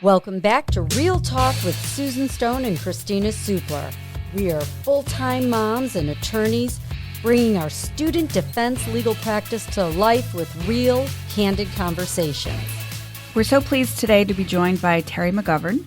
Welcome back to Real Talk with Susan Stone and Kristina Supler. We are full-time moms and attorneys bringing our student defense legal practice to life with real, candid conversations. We're so pleased today to be joined by Terry McGovern.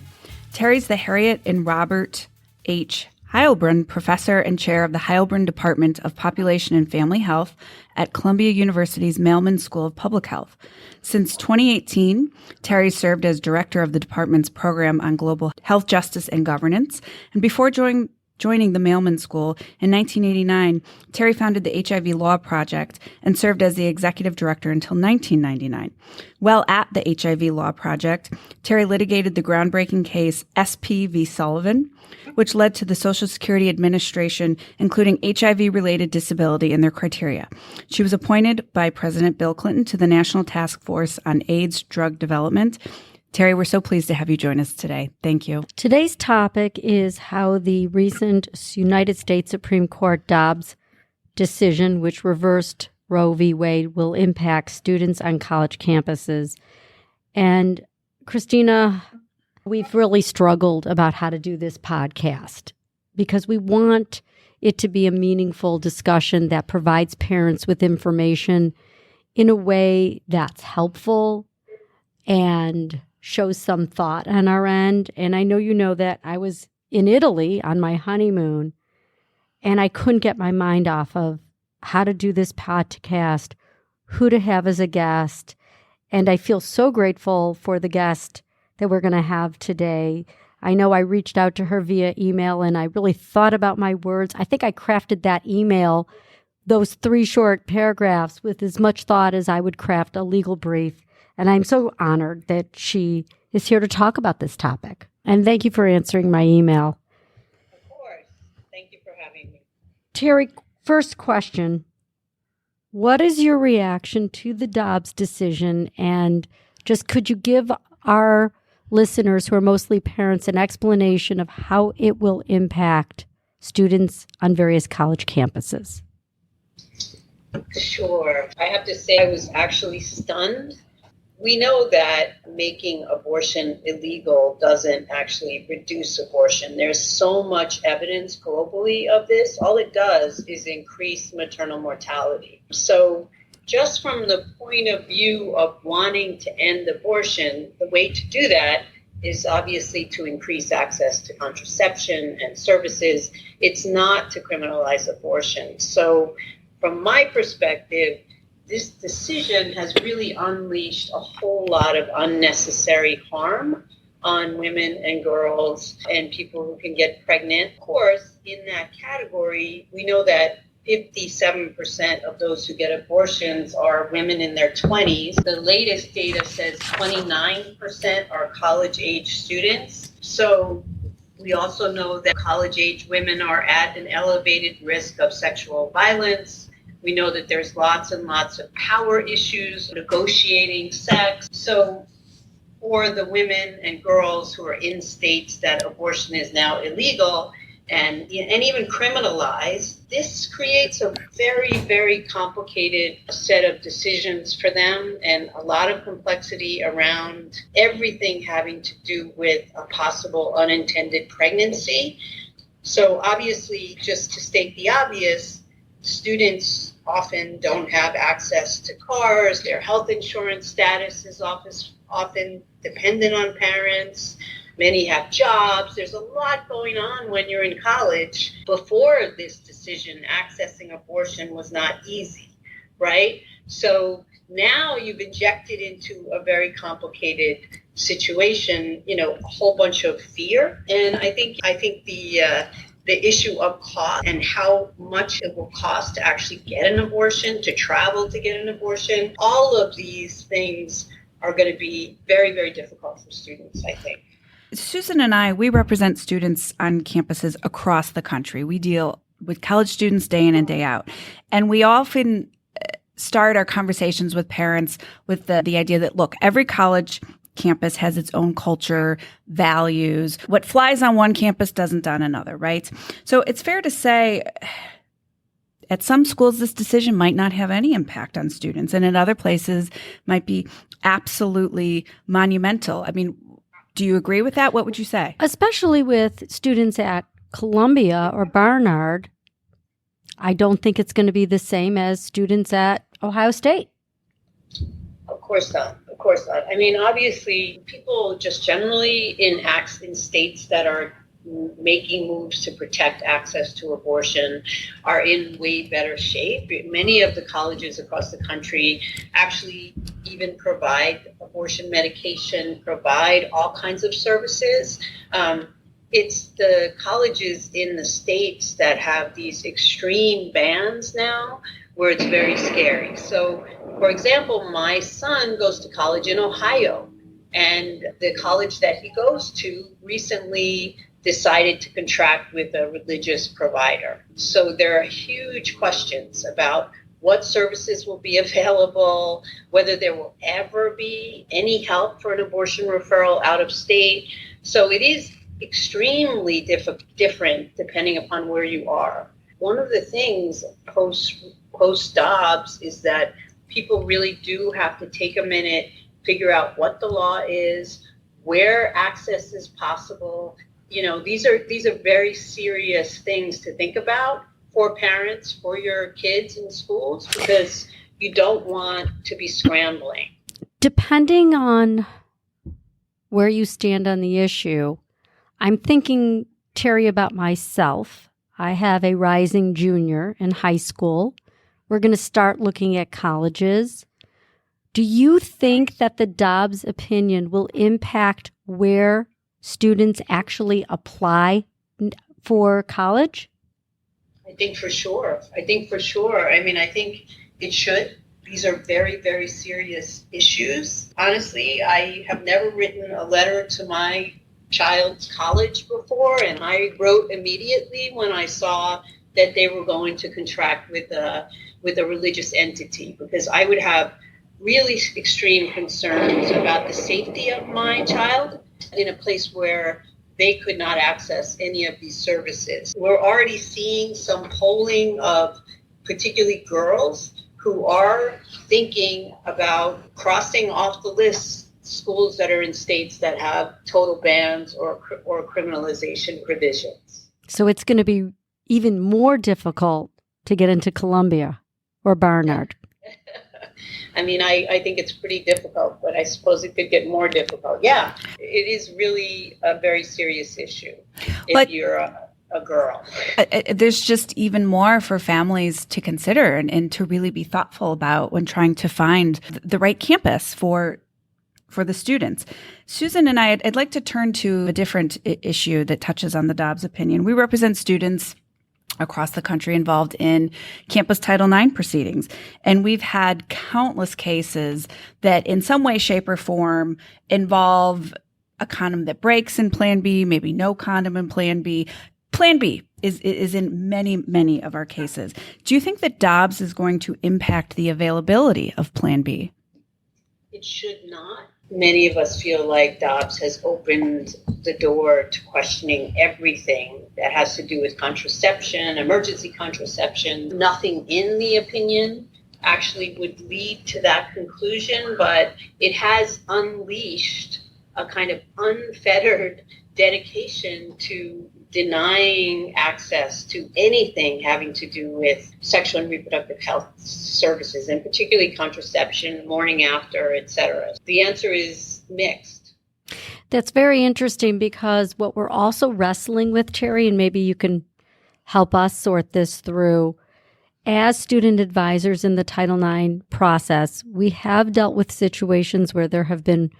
Terry's the Harriet and Robert H. Heilbrunn Professor and Chair of the Heilbrunn Department of Population and Family Health at Columbia University's Mailman School of Public Health. Since 2018, Terry served as director of the department's program on global health justice and governance. And before joining the Mailman School in 1989, Terry founded the HIV Law Project and served as the executive director until 1999. While at the HIV Law Project, Terry litigated the groundbreaking case SP v. Sullivan, which led to the Social Security Administration including HIV-related disability in their criteria. She was appointed by President Bill Clinton to the National Task Force on AIDS Drug Development. Terry, we're so pleased to have you join us today. Thank you. Today's topic is how the recent United States Supreme Court Dobbs decision, which reversed Roe v. Wade, will impact students on college campuses. And Kristina, we've really struggled about how to do this podcast because we want it to be a meaningful discussion that provides parents with information in a way that's helpful and shows some thought on our end. And I know you know that I was in Italy on my honeymoon and I couldn't get my mind off of how to do this podcast, who to have as a guest. And I feel so grateful for the guest that we're going to have today. I know I reached out to her via email and I really thought about my words. I think I crafted that email, those 3 short paragraphs, with as much thought as I would craft a legal brief. And I'm so honored that she is here to talk about this topic. And thank you for answering my email. Of course. Thank you for having me. Terry, first question. What is your reaction to the Dobbs decision? And just could you give our listeners, who are mostly parents, an explanation of how it will impact students on various college campuses? Sure. I have to say I was actually stunned. We know that making abortion illegal doesn't actually reduce abortion. There's so much evidence globally of this. All it does is increase maternal mortality. So just from the point of view of wanting to end abortion, the way to do that is obviously to increase access to contraception and services. It's not to criminalize abortion. So from my perspective, this decision has really unleashed a whole lot of unnecessary harm on women and girls and people who can get pregnant. Of course, in that category, we know that 57% of those who get abortions are women in their 20s. The latest data says 29% are college-age students. So we also know that college-age women are at an elevated risk of sexual violence. We know that there's lots and lots of power issues, negotiating sex. So for the women and girls who are in states that abortion is now illegal and even criminalized, this creates a very, very complicated set of decisions for them and a lot of complexity around everything having to do with a possible unintended pregnancy. So obviously, just to state the obvious, students often don't have access to cars. Their health insurance status is often dependent on parents. Many have jobs. There's a lot going on when you're in college. Before this decision, accessing abortion was not easy, right? So now you've injected into a very complicated situation, a whole bunch of fear. And I think the issue of cost and how much it will cost to actually get an abortion, to travel to get an abortion, all of these things are going to be very, very difficult for students, I think. Susan and I, we represent students on campuses across the country. We deal with college students day in and day out. And we often start our conversations with parents with the idea that, look, every college campus has its own culture, values. What flies on one campus doesn't on another, right? So it's fair to say at some schools, this decision might not have any impact on students, and in other places might be absolutely monumental. I mean, Do you agree with that? What would you say? Especially with students at Columbia or Barnard, I don't think it's going to be the same as students at Ohio State. Of course not. Of course not. I mean, obviously, people just generally in states that are making moves to protect access to abortion are in way better shape. Many of the colleges across the country actually even provide abortion medication, provide all kinds of services. It's the colleges in the states that have these extreme bans now where it's very scary. So, for example, my son goes to college in Ohio, and the college that he goes to recently decided to contract with a religious provider. So there are huge questions about what services will be available, whether there will ever be any help for an abortion referral out of state. So it is extremely different depending upon where you are. One of the things post Dobbs is that people really do have to take a minute, figure out what the law is, where access is possible. You know, these are very serious things to think about for parents, for your kids in schools, because you don't want to be scrambling. Depending on where you stand on the issue, I'm thinking, Terry, about myself. I have a rising junior in high school. We're going to start looking at colleges. Do you think that the Dobbs opinion will impact where students actually apply for college? I think for sure. I mean, I think it should. These are very, very serious issues. Honestly, I have never written a letter to my child's college before, and I wrote immediately when I saw that they were going to contract with a religious entity, because I would have really extreme concerns about the safety of my child in a place where they could not access any of these services. We're already seeing some polling of particularly girls who are thinking about crossing off the list schools that are in states that have total bans or criminalization provisions. So it's going to be even more difficult to get into Columbia or Barnard. I mean, I think it's pretty difficult, but I suppose it could get more difficult. Yeah, it is really a very serious issue if you're a girl. There's just even more for families to consider and to really be thoughtful about when trying to find the right campus for the students. Susan and I'd like to turn to a different issue that touches on the Dobbs opinion. We represent students across the country involved in campus Title IX proceedings. And we've had countless cases that in some way, shape, or form involve a condom that breaks in Plan B, maybe no condom in Plan B. Plan B is in many, many of our cases. Do you think that Dobbs is going to impact the availability of Plan B? It should not. Many of us feel like Dobbs has opened the door to questioning everything that has to do with contraception, emergency contraception. Nothing in the opinion actually would lead to that conclusion, but it has unleashed a kind of unfettered dedication to denying access to anything having to do with sexual and reproductive health services, and particularly contraception, morning after, etc. The answer is mixed. That's very interesting, because what we're also wrestling with, Terry, and maybe you can help us sort this through, as student advisors in the Title IX process, we have dealt with situations where there have been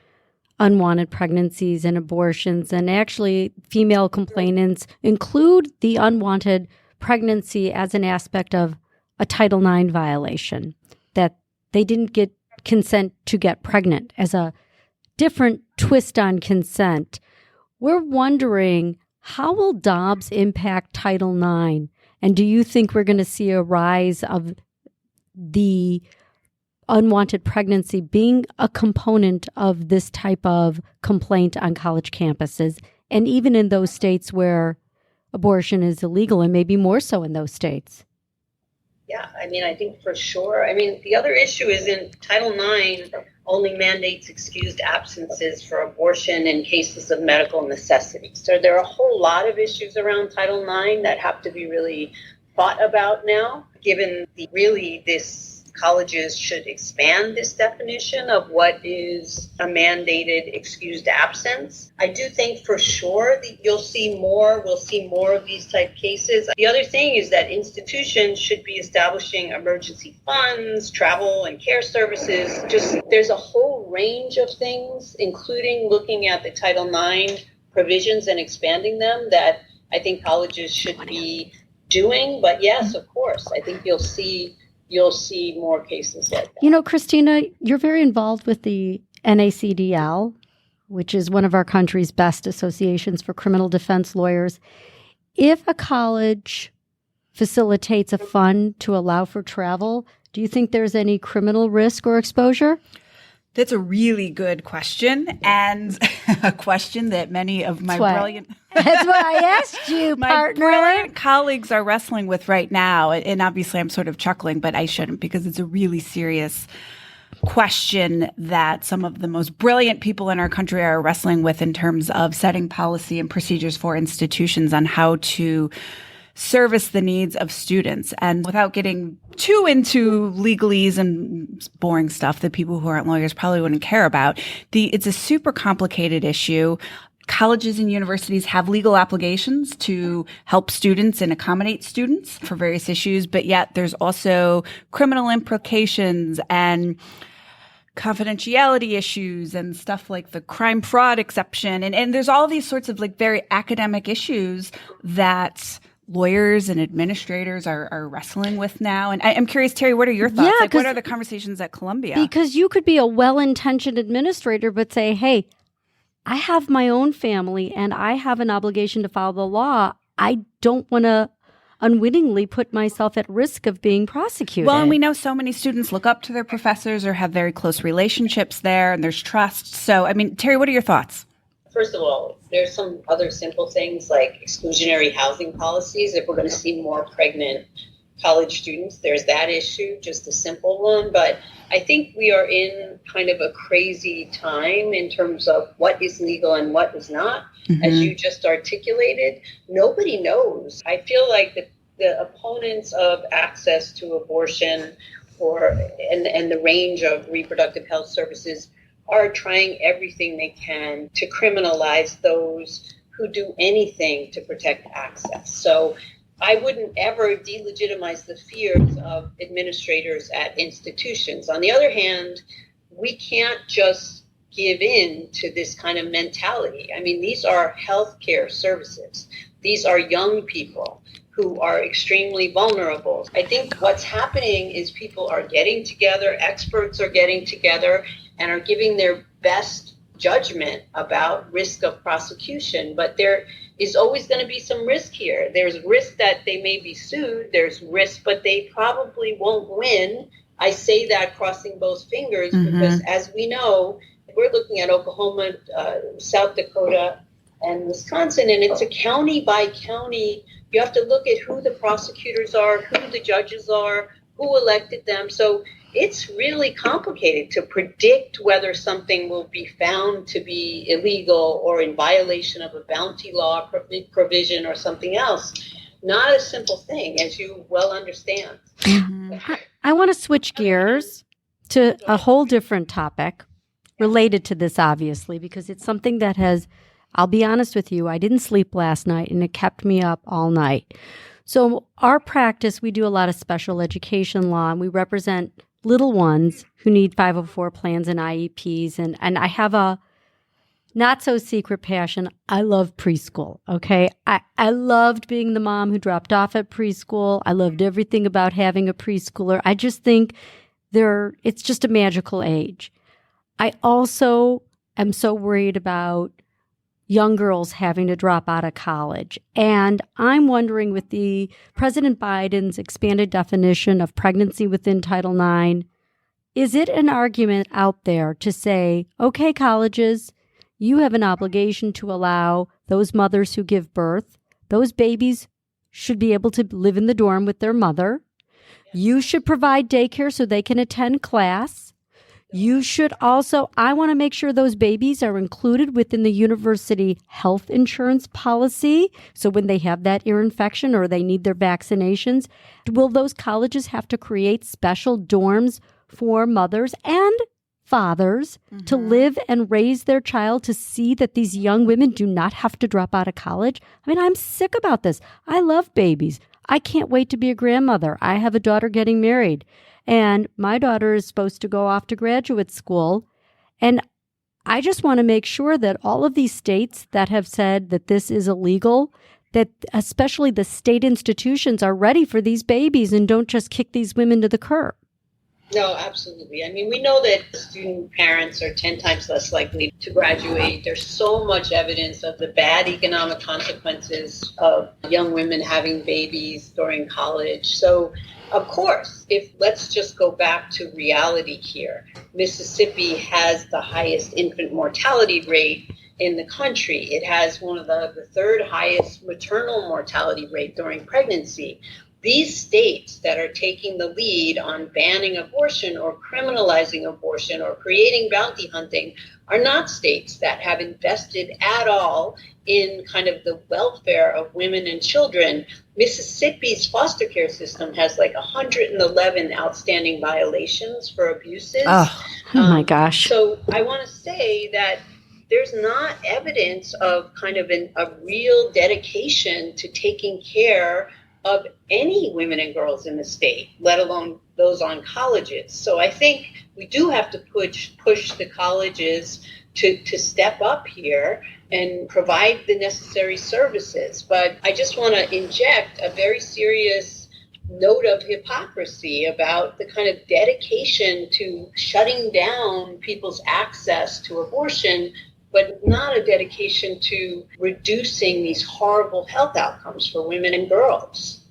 unwanted pregnancies and abortions, and actually female complainants include the unwanted pregnancy as an aspect of a Title IX violation, that they didn't get consent to get pregnant as a different twist on consent. We're wondering, how will Dobbs impact Title IX? And do you think we're going to see a rise of the unwanted pregnancy being a component of this type of complaint on college campuses, and even in those states where abortion is illegal, and maybe more so in those states? Yeah, I mean, I think for sure. I mean, the other issue is in Title IX, only mandates excused absences for abortion in cases of medical necessity. So there are a whole lot of issues around Title IX that have to be really thought about now, given this colleges should expand this definition of what is a mandated excused absence. I do think for sure that we'll see more of these type cases. The other thing is that institutions should be establishing emergency funds, travel and care services. Just there's a whole range of things, including looking at the Title IX provisions and expanding them, that I think colleges should be doing. But yes, of course, I think you'll see more cases like that. Kristina, you're very involved with the NACDL, which is one of our country's best associations for criminal defense lawyers. If a college facilitates a fund to allow for travel, do you think there's any criminal risk or exposure? That's a really good question, and a question that many of my brilliant... That's what I asked you, my partner. brilliant colleagues are wrestling with right now. And obviously I'm sort of chuckling, but I shouldn't, because it's a really serious question that some of the most brilliant people in our country are wrestling with in terms of setting policy and procedures for institutions on how to service the needs of students. And without getting too into legalese and boring stuff that people who aren't lawyers probably wouldn't care about, it's a super complicated issue. Colleges and universities have legal obligations to help students and accommodate students for various issues, but yet there's also criminal implications and confidentiality issues and stuff like the crime fraud exception. And there's all these sorts of very academic issues that lawyers and administrators are wrestling with now. And I'm curious, Terry, what are your thoughts? What are the conversations at Columbia? Because you could be a well-intentioned administrator, but say, hey, I have my own family and I have an obligation to follow the law. I don't want to unwittingly put myself at risk of being prosecuted. Well, and we know so many students look up to their professors or have very close relationships there, and there's trust. So, Terry, what are your thoughts? First of all, there's some other simple things like exclusionary housing policies. If we're going to see more pregnant college students, there's that issue, just a simple one. But I think we are in kind of a crazy time in terms of what is legal and what is not. Mm-hmm. As you just articulated, nobody knows. I feel like the opponents of access to abortion and the range of reproductive health services are trying everything they can to criminalize those who do anything to protect access. So I wouldn't ever delegitimize the fears of administrators at institutions. On the other hand, we can't just give in to this kind of mentality. These are healthcare services. These are young people who are extremely vulnerable. I think what's happening is people are getting together, experts are getting together, and are giving their best judgment about risk of prosecution. But there is always going to be some risk here. There's risk that they may be sued. There's risk, but they probably won't win. I say that crossing both fingers because, as we know, we're looking at Oklahoma, South Dakota, and Wisconsin, and it's a county by county. You have to look at who the prosecutors are, who the judges are, who elected them. So it's really complicated to predict whether something will be found to be illegal or in violation of a bounty law provision or something else. Not a simple thing, as you well understand. Mm-hmm. I want to switch gears to a whole different topic related to this, obviously, because it's something that has, I'll be honest with you, I didn't sleep last night and it kept me up all night. So our practice, we do a lot of special education law, and we represent little ones who need 504 plans and IEPs. And I have a not so secret passion. I love preschool. Okay. I loved being the mom who dropped off at preschool. I loved everything about having a preschooler. I just think it's just a magical age. I also am so worried about young girls having to drop out of college. And I'm wondering, with the President Biden's expanded definition of pregnancy within Title IX, is it an argument out there to say, okay, colleges, you have an obligation to allow those mothers who give birth, those babies should be able to live in the dorm with their mother. You should provide daycare so they can attend class. You should also, I want to make sure those babies are included within the university health insurance policy. So when they have that ear infection or they need their vaccinations, will those colleges have to create special dorms for mothers and fathers to live and raise their child, to see that these young women do not have to drop out of college? I mean, I'm sick about this. I love babies. I can't wait to be a grandmother. I have a daughter getting married, and my daughter is supposed to go off to graduate school. And I just want to make sure that all of these states that have said that this is illegal, that especially the state institutions are ready for these babies and don't just kick these women to the curb. No, absolutely. I mean, we know that student parents are 10 times less likely to graduate. There's so much evidence of the bad economic consequences of young women having babies during college. So, of course, let's just go back to reality here. Mississippi has the highest infant mortality rate in the country. It has one of the third highest maternal mortality rate during pregnancy. These states that are taking the lead on banning abortion or criminalizing abortion or creating bounty hunting are not states that have invested at all in kind of the welfare of women and children. Mississippi's foster care system has like 111 outstanding violations for abuses. Oh my gosh. So I want to say that there's not evidence of kind of a real dedication to taking care of any women and girls in the state, let alone those on colleges. So I think we do have to push the colleges to step up here and provide the necessary services. But I just want to inject a very serious note of hypocrisy about the kind of dedication to shutting down people's access to abortion, but not a dedication to reducing these horrible health outcomes for women and girls.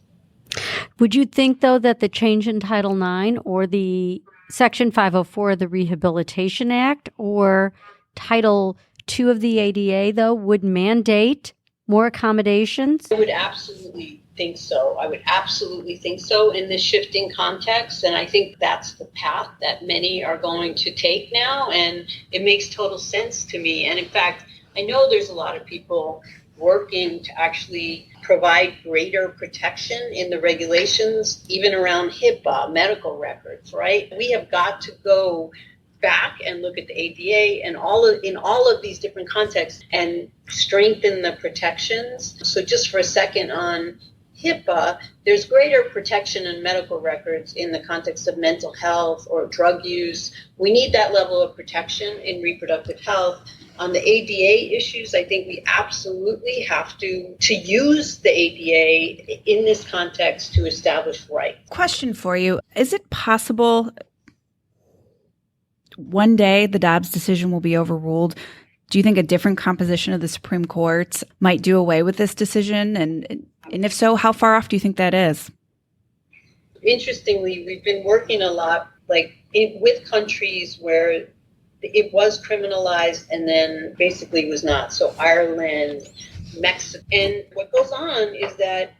Would you think, though, that the change in Title IX or the Section 504 of the Rehabilitation Act or Title II of the ADA, though, would mandate more accommodations? I would absolutely think so. I would absolutely think so in this shifting context. And I think that's the path that many are going to take now. And it makes total sense to me. And in fact, I know there's a lot of people working to actually provide greater protection in the regulations, even around HIPAA, medical records, right? We have got to go back and look at the ADA and in all of these different contexts and strengthen the protections. So just for a second on HIPAA, there's greater protection in medical records in the context of mental health or drug use. We need that level of protection in reproductive health. On the ADA issues, I think we absolutely have to use the ADA in this context to establish rights. Question for you. Is it possible one day the Dobbs decision will be overruled? Do you think a different composition of the Supreme Court might do away with this decision? And if so, how far off do you think that is? Interestingly, we've been working a lot with countries where it was criminalized and then basically was not. So Ireland, Mexico. And what goes on is that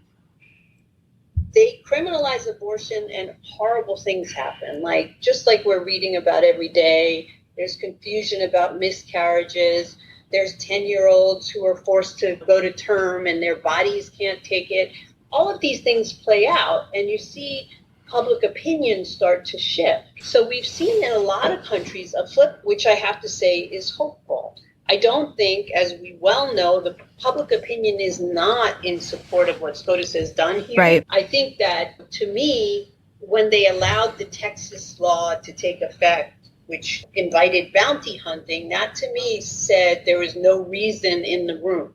they criminalize abortion and horrible things happen. Just like we're reading about every day, there's confusion about miscarriages. There's 10-year-olds who are forced to go to term and their bodies can't take it. All of these things play out and you see public opinion start to shift. So we've seen in a lot of countries a flip, which I have to say is hopeful. I don't think, as we well know, the public opinion is not in support of what SCOTUS has done here. Right. I think that, to me, when they allowed the Texas law to take effect, which invited bounty hunting, that to me said there was no reason in the room.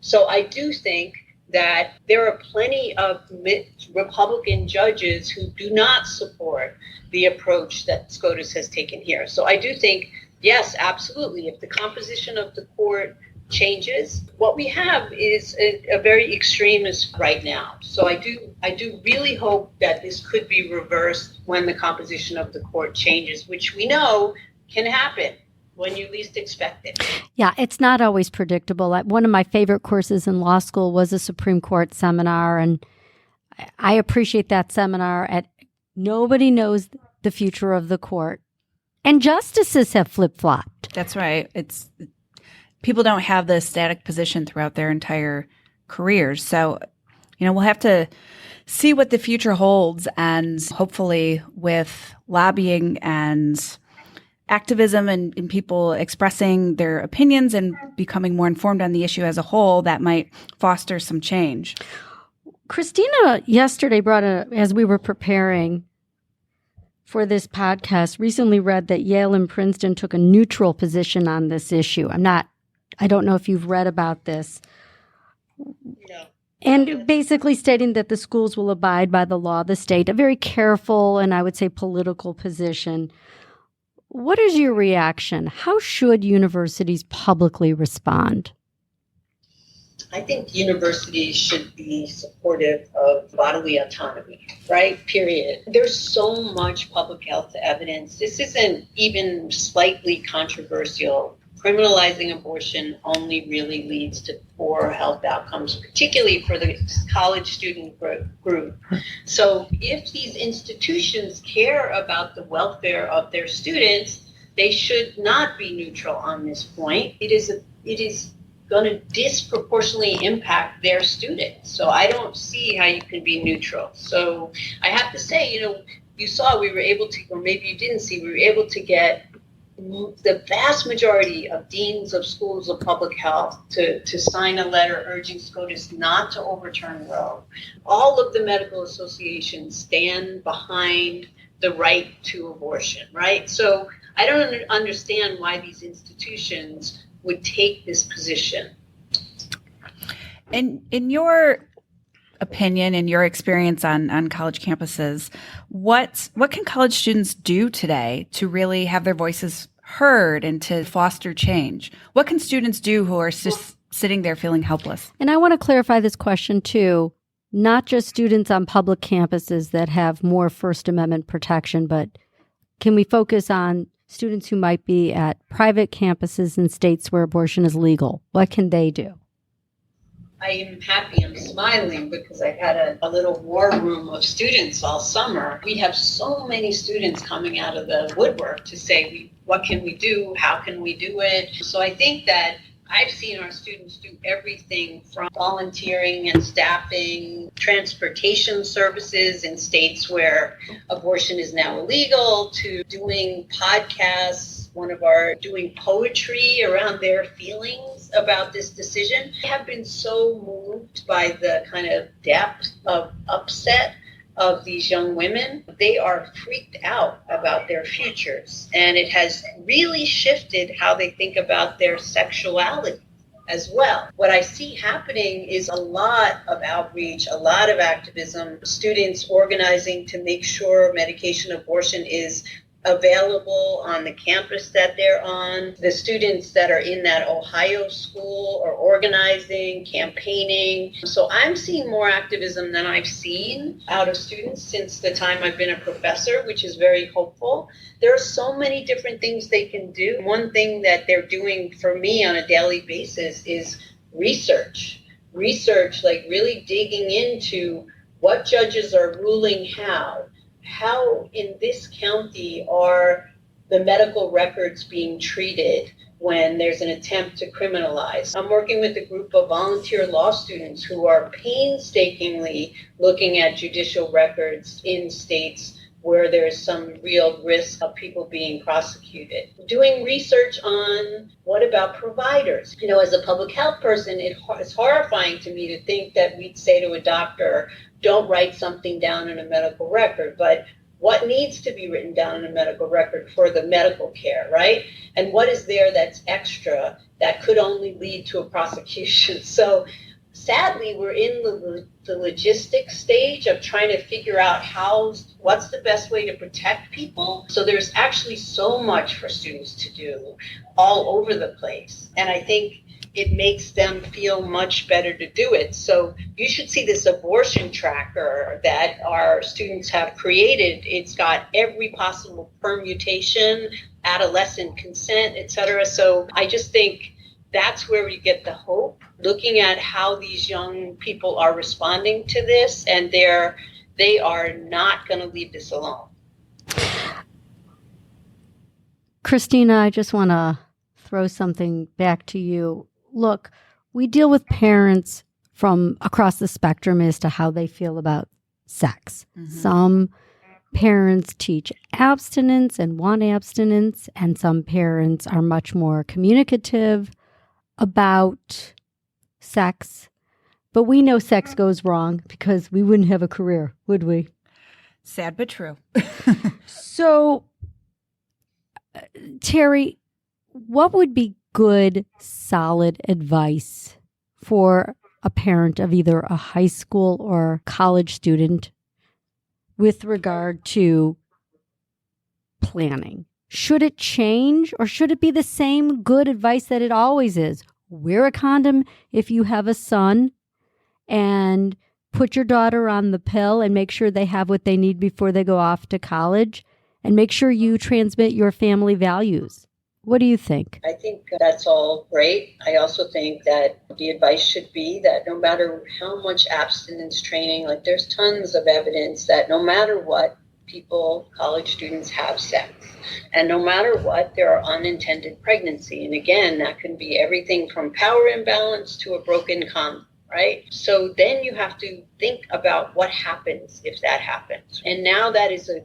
So I do think that there are plenty of Republican judges who do not support the approach that SCOTUS has taken here. So I do think, yes, absolutely, if the composition of the court changes, what we have is a very extremist right now. So I do really hope that this could be reversed when the composition of the court changes, which we know can happen when you least expect it. Yeah, it's not always predictable. One of my favorite courses in law school was a Supreme Court seminar, and I appreciate that seminar. Nobody knows the future of the court. And justices have flip-flopped. That's right. People don't have the static position throughout their entire careers. So, we'll have to see what the future holds, and hopefully with lobbying and activism and people expressing their opinions and becoming more informed on the issue as a whole, that might foster some change. Kristina yesterday as we were preparing for this podcast, recently read that Yale and Princeton took a neutral position on this issue. I don't know if you've read about this. No. And basically stating that the schools will abide by the law of the state, a very careful and I would say political position. What is your reaction? How should universities publicly respond? I think universities should be supportive of bodily autonomy, right? Period. There's so much public health evidence. This isn't even slightly controversial. Criminalizing abortion only really leads to poor health outcomes, particularly for the college student group. So if these institutions care about the welfare of their students, they should not be neutral on this point. It is going to disproportionately impact their students. So I don't see how you can be neutral. So I have to say, you saw we were able to, or maybe you didn't see, we were able to get the vast majority of deans of schools of public health to sign a letter urging SCOTUS not to overturn Roe. All of the medical associations stand behind the right to abortion, right? So I don't understand why these institutions would take this position. In your opinion and your experience on college campuses, what can college students do today to really have their voices heard and to foster change? What can students do who are just sitting there feeling helpless? And I want to clarify this question too, not just students on public campuses that have more First Amendment protection, but can we focus on students who might be at private campuses in states where abortion is legal? What can they do? I am happy, I'm smiling because I had a little war room of students all summer. We have so many students coming out of the woodwork to say, what can we do? How can we do it? So I think that I've seen our students do everything from volunteering and staffing, transportation services in states where abortion is now illegal, to doing podcasts, doing poetry around their feelings about this decision. I have been so moved by the kind of depth of upset of these young women. They are freaked out about their futures, and it has really shifted how they think about their sexuality as well. What I see happening is a lot of outreach, a lot of activism, students organizing to make sure medication abortion is available on the campus that they're on. The students that are in that Ohio school are organizing, campaigning. So I'm seeing more activism than I've seen out of students since the time I've been a professor, which is very hopeful. There are so many different things they can do. One thing that they're doing for me on a daily basis is research, like really digging into what judges are ruling how in this county are the medical records being treated when there's an attempt to criminalize. I'm working with a group of volunteer law students who are painstakingly looking at judicial records in states where there's some real risk of people being prosecuted. Doing research on what about providers? As a public health person, it's horrifying to me to think that we'd say to a doctor, don't write something down in a medical record, but what needs to be written down in a medical record for the medical care, right? And what is there that's extra that could only lead to a prosecution? So sadly, we're in the logistics stage of trying to figure out what's the best way to protect people. So there's actually so much for students to do all over the place. And I think it makes them feel much better to do it. So you should see this abortion tracker that our students have created. It's got every possible permutation, adolescent consent, et cetera. So I just think that's where we get the hope, looking at how these young people are responding to this, and they are not going to leave this alone. Kristina, I just want to throw something back to you. Look, we deal with parents from across the spectrum as to how they feel about sex. Mm-hmm. Some parents teach abstinence and want abstinence, and some parents are much more communicative about sex. But we know sex goes wrong because we wouldn't have a career, would we? Sad but true. So, Terry, what would be good, solid advice for a parent of either a high school or college student with regard to planning? Should it change, or should it be the same good advice that it always is? Wear a condom if you have a son, and put your daughter on the pill and make sure they have what they need before they go off to college, and make sure you transmit your family values. What do you think? I think that's all great. I also think that the advice should be that no matter how much abstinence training, like there's tons of evidence that no matter what, college students have sex. And no matter what, there are unintended pregnancy. And again, that can be everything from power imbalance to a broken condom, right? So then you have to think about what happens if that happens. And now that is a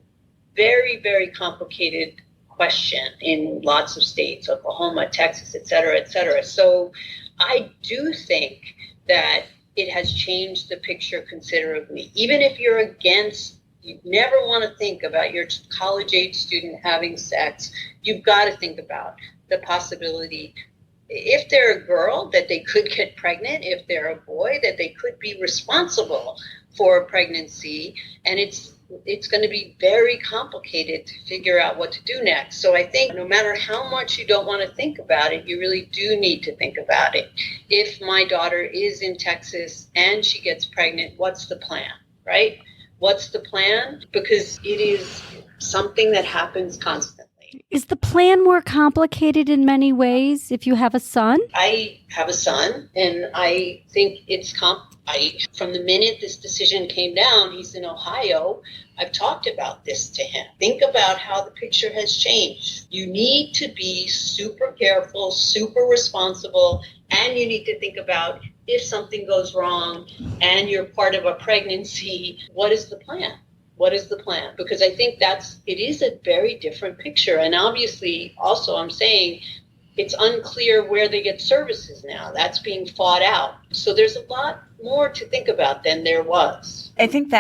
very, very complicated question in lots of states, Oklahoma, Texas, et cetera, et cetera. So I do think that it has changed the picture considerably. Even if you're against, you never want to think about your college-age student having sex, you've got to think about the possibility, if they're a girl, that they could get pregnant, if they're a boy, that they could be responsible for a pregnancy, and it's going to be very complicated to figure out what to do next. So I think no matter how much you don't want to think about it, you really do need to think about it. If my daughter is in Texas and she gets pregnant, what's the plan, right? What's the plan? Because it is something that happens constantly. Is the plan more complicated in many ways if you have a son? I have a son, and I think it's from the minute this decision came down, he's in Ohio, I've talked about this to him. Think about how the picture has changed. You need to be super careful, super responsible, and you need to think about if something goes wrong and you're part of a pregnancy, what is the plan? What is the plan? Because I think it is a very different picture. And obviously, also, I'm saying it's unclear where they get services now. That's being fought out. So there's a lot more to think about than there was. I think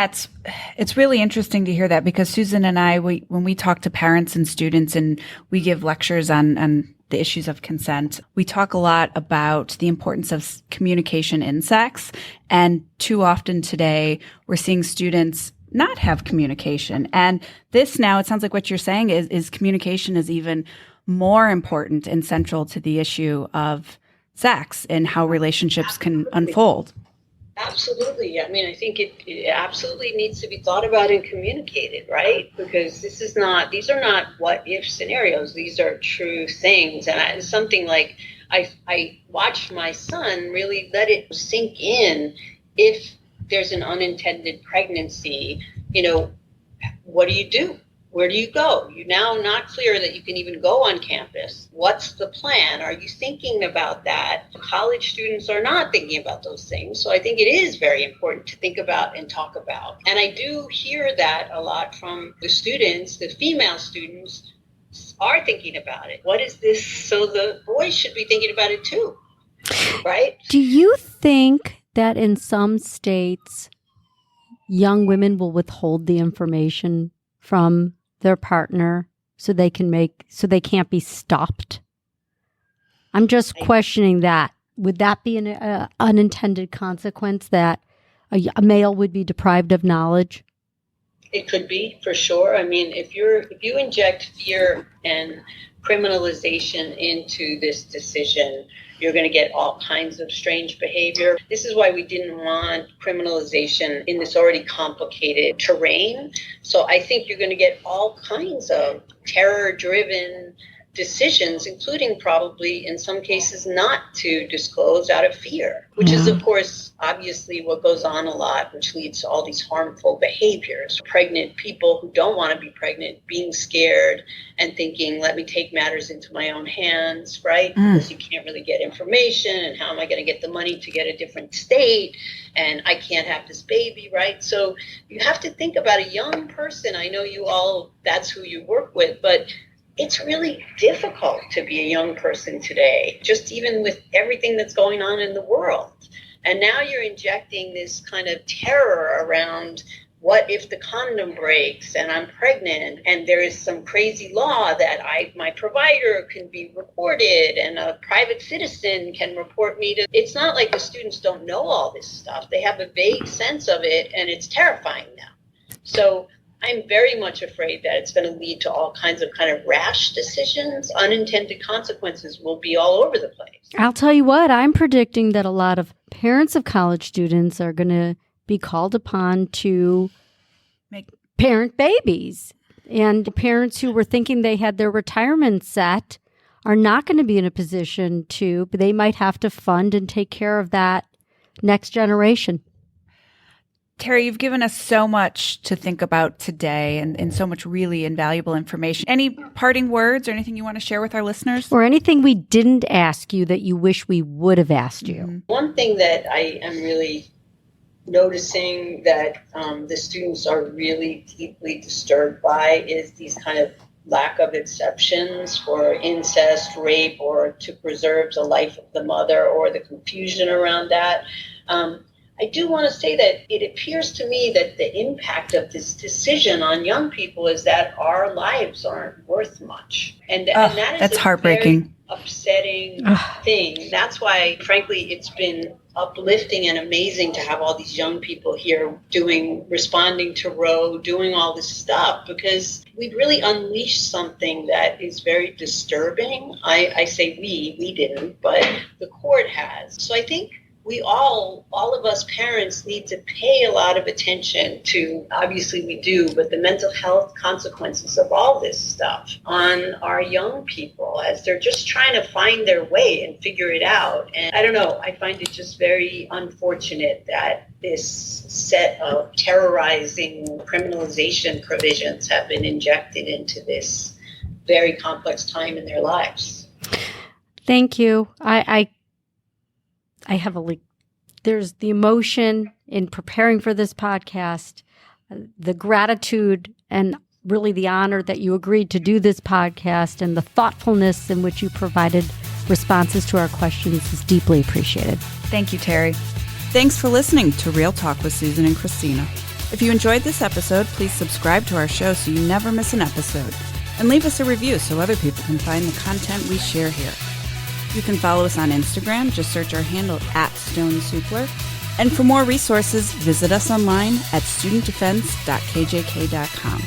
it's really interesting to hear that, because Susan and I, when we talk to parents and students and we give lectures on the issues of consent, we talk a lot about the importance of communication in sex. And too often today, we're seeing students not have communication. And this now, it sounds like what you're saying is communication is even more important and central to the issue of sex and how relationships can unfold. Absolutely. I mean, I think it absolutely needs to be thought about and communicated, right? Because these are not what if scenarios. These are true things. And it's something like I watched my son really let it sink in. If there's an unintended pregnancy, what do you do? Where do you go? You're now not clear that you can even go on campus. What's the plan? Are you thinking about that? College students are not thinking about those things. So I think it is very important to think about and talk about. And I do hear that a lot from the students. The female students are thinking about it. What is this? So the boys should be thinking about it too, right? Do you think that in some states, young women will withhold the information from their partner so they can't be stopped? I'm just questioning that. Would that be an unintended consequence, that a male would be deprived of knowledge? It could be, for sure. I mean, if you inject fear and criminalization into this decision, you're going to get all kinds of strange behavior. This is why we didn't want criminalization in this already complicated terrain. So I think you're going to get all kinds of terror-driven decisions, including probably in some cases not to disclose out of fear, which is, of course, obviously what goes on a lot, which leads to all these harmful behaviors. Pregnant people who don't want to be pregnant being scared and thinking, let me take matters into my own hands, right? Because you can't really get information, and how am I going to get the money to get a different state? And I can't have this baby, right? So you have to think about a young person. I know you all, that's who you work with, but it's really difficult to be a young person today, just even with everything that's going on in the world. And now you're injecting this kind of terror around, what if the condom breaks and I'm pregnant and there is some crazy law that my provider can be reported and a private citizen can report me to. It's not like the students don't know all this stuff. They have a vague sense of it, and it's terrifying now. So I'm very much afraid that it's going to lead to all kinds of kind of rash decisions. Unintended consequences will be all over the place. I'll tell you what, I'm predicting that a lot of parents of college students are going to be called upon to parent babies. And parents who were thinking they had their retirement set are not going to be in a position to, but they might have to fund and take care of that next generation. Terry, you've given us so much to think about today and so much really invaluable information. Any parting words or anything you want to share with our listeners? Or anything we didn't ask you that you wish we would have asked you? One thing that I am really noticing that the students are really deeply disturbed by is these kind of lack of exceptions for incest, rape, or to preserve the life of the mother, or the confusion around that. I do want to say that it appears to me that the impact of this decision on young people is that our lives aren't worth much. And that is that's heartbreaking. Very upsetting thing. That's why, frankly, it's been uplifting and amazing to have all these young people here responding to Roe, doing all this stuff, because we've really unleashed something that is very disturbing. I say we didn't, but the court has. So I think we all of us parents need to pay a lot of attention to, obviously we do, but the mental health consequences of all this stuff on our young people as they're just trying to find their way and figure it out. And I don't know, I find it just very unfortunate that this set of terrorizing criminalization provisions have been injected into this very complex time in their lives. Thank you. I have there's the emotion in preparing for this podcast, the gratitude and really the honor that you agreed to do this podcast, and the thoughtfulness in which you provided responses to our questions is deeply appreciated. Thank you, Terry. Thanks for listening to Real Talk with Susan and Kristina. If you enjoyed this episode, please subscribe to our show so you never miss an episode, and leave us a review so other people can find the content we share here. You can follow us on Instagram. Just search our handle @StoneSupler. And for more resources, visit us online at studentdefense.kjk.com.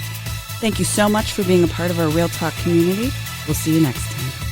Thank you so much for being a part of our Real Talk community. We'll see you next time.